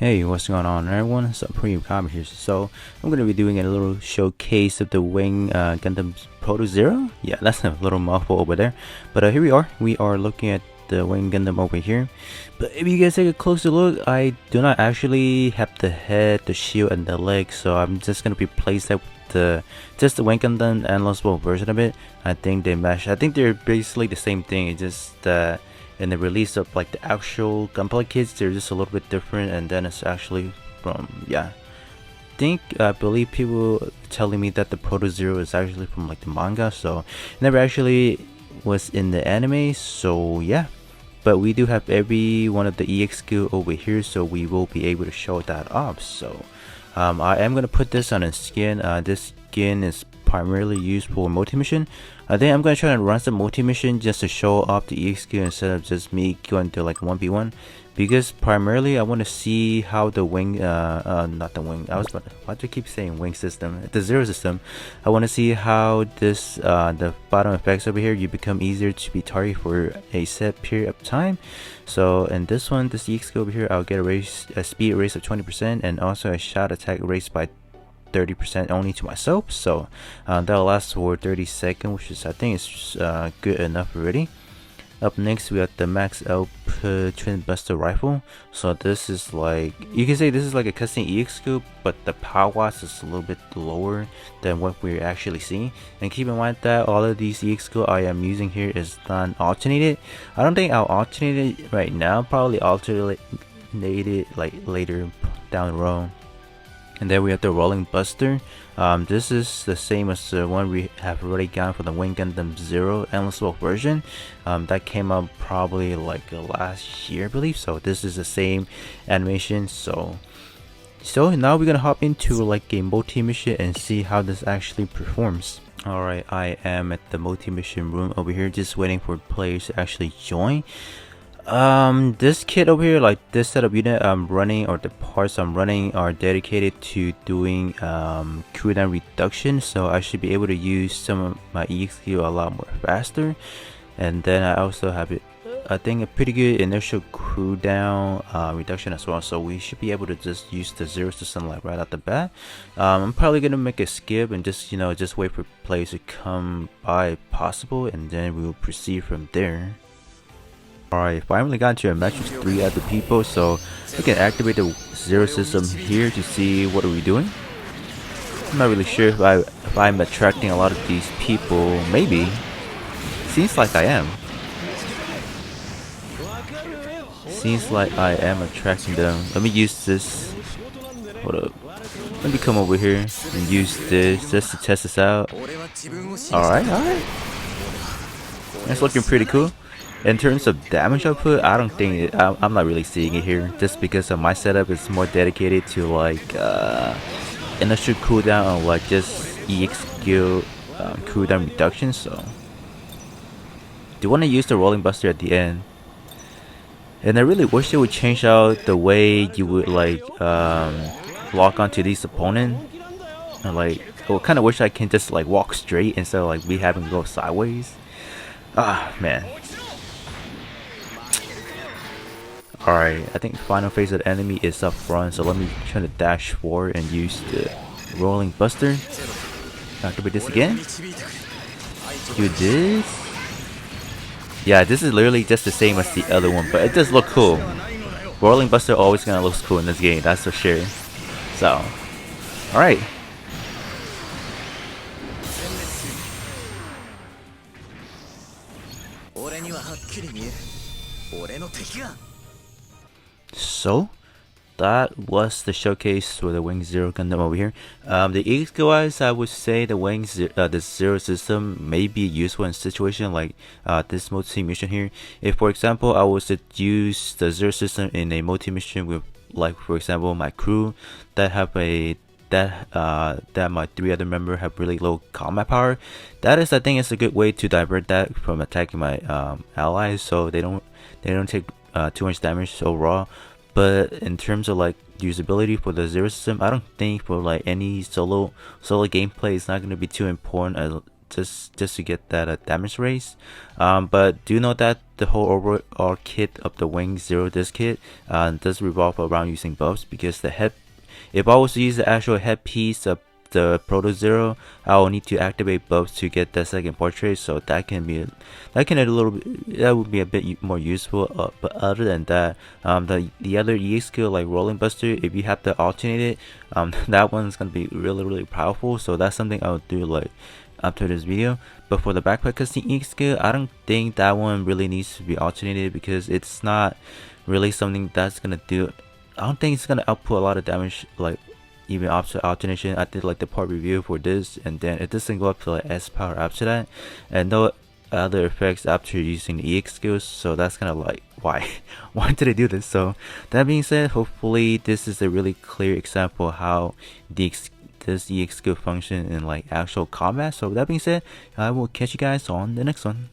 Hey, what's going on everyone? It's Pretty Comic here. So I'm gonna be doing a little showcase of the Wing Gundam Proto Zero. Yeah, that's a little mouthful over there. But here we are. We are looking at the Wing Gundam over here. But if you guys take a closer look, I do not actually have the head, the shield, and the legs. So I'm just gonna replace that with just the Wing Gundam analyzable version of it. I think they mesh. I think they're basically the same thing. It's just that in the release of like the actual Gunpla kits, they're just a little bit different, and then it's actually from I believe people telling me that the Proto Zero is actually from like the manga, so it never actually was in the anime. So yeah, but we do have every one of the EX skill over here, so we will be able to show that off. So I am gonna put this on a skin. This skin is primarily used for multi-mission. I think I'm gonna try to run some multi-mission just to show off the EX skill instead of just me going to like 1v1, because primarily I want to see how the wing not the wing, I was about to, why do I keep saying wing system, the zero system. I want to see how this the bottom effects over here, you become easier to be targeted for a set period of time. So in this one, this EX skill over here, I'll get a speed raise of 20% and also a shot attack raise by 30% only to myself. So that'll last for 30 seconds, which is, I think, is good enough already. Up next, we have the max output twin buster rifle. So this is like, you can say this is like a custom EX skill, but the power watts is a little bit lower than what we're actually seeing. And keep in mind that all of these EX skill I am using here is non-alternated. I don't think I'll alternate it right now, probably alternate it like later down the road. And then we have the rolling buster. This is the same as the one we have already gotten for the Wing Gundam Zero Endless World version. That came out probably like last year, I believe. So this is the same animation. So now we're gonna hop into like a multi-mission and see how this actually performs. Alright, I am at the multi-mission room over here, just waiting for players to actually join. This kit over here, like this setup unit I'm running, or the parts I'm running, are dedicated to doing cooldown reduction, so I should be able to use some of my EXQ a lot more faster. And then I also have it, I think, a pretty good initial cooldown reduction as well, so we should be able to just use the zero system like right out the bat. I'm probably gonna make a skip and just just wait for players to come by if possible, and then we will proceed from there. Alright, finally got to a match with 3 other people, so we can activate the zero system here to see what are we doing. I'm not really sure if I'm attracting a lot of these people. Maybe. Seems like I am. Seems like I am attracting them. Let me use this. Hold up. Let me come over here and use this just to test this out. Alright. It's looking pretty cool. In terms of damage output, I don't think I'm not really seeing it here, just because of my setup is more dedicated to like initial cooldown or like just EX skill cooldown reduction. So do want to use the rolling buster at the end, and I really wish they would change out the way you would like lock onto these opponents. And like, I kind of wish I can just like walk straight instead of like we having to go sideways. Ah man. Alright, I think the final phase of the enemy is up front, so let me try to dash forward and use the rolling buster. Activate this again. Do this. Yeah, this is literally just the same as the other one, but it does look cool. Rolling buster always gonna look cool in this game, that's for sure. So, alright. So that was the showcase for the Wing Zero Gundam over here. The EX wise, I would say the Zero system may be useful in a situation like this multi-mission here. If, for example, I was to use the Zero system in a multi-mission with, like, for example, my crew that have that my 3 other members have really low combat power, that is, I think, it's a good way to divert that from attacking my allies, so they don't take too much damage overall. But in terms of like usability for the zero system, I don't think for like any solo gameplay it's not going to be too important just to get that damage raise. But do know that the whole overall kit of the Wing Zero disc kit does revolve around using buffs, because the head, if I was to use the actual headpiece of the Proto Zero, I will need to activate buffs to get the second portrait, so that can be a little bit, that would be a bit more useful. But other than that, the other EX skill like Rolling Buster, if you have to alternate it, that one's gonna be really powerful. So that's something I'll do like after this video. But for the backpack custom EX skill, I don't think that one really needs to be alternated, because it's not really something that's gonna do. I don't think it's gonna output a lot of damage, like even after alternation. I did like the part review for this, and then it doesn't go up to like S power after that, and no other effects after using the EX skills. So that's kind of like why did I do this? So that being said, hopefully this is a really clear example how this EX skill function in like actual combat. So that being said, I will catch you guys on the next one.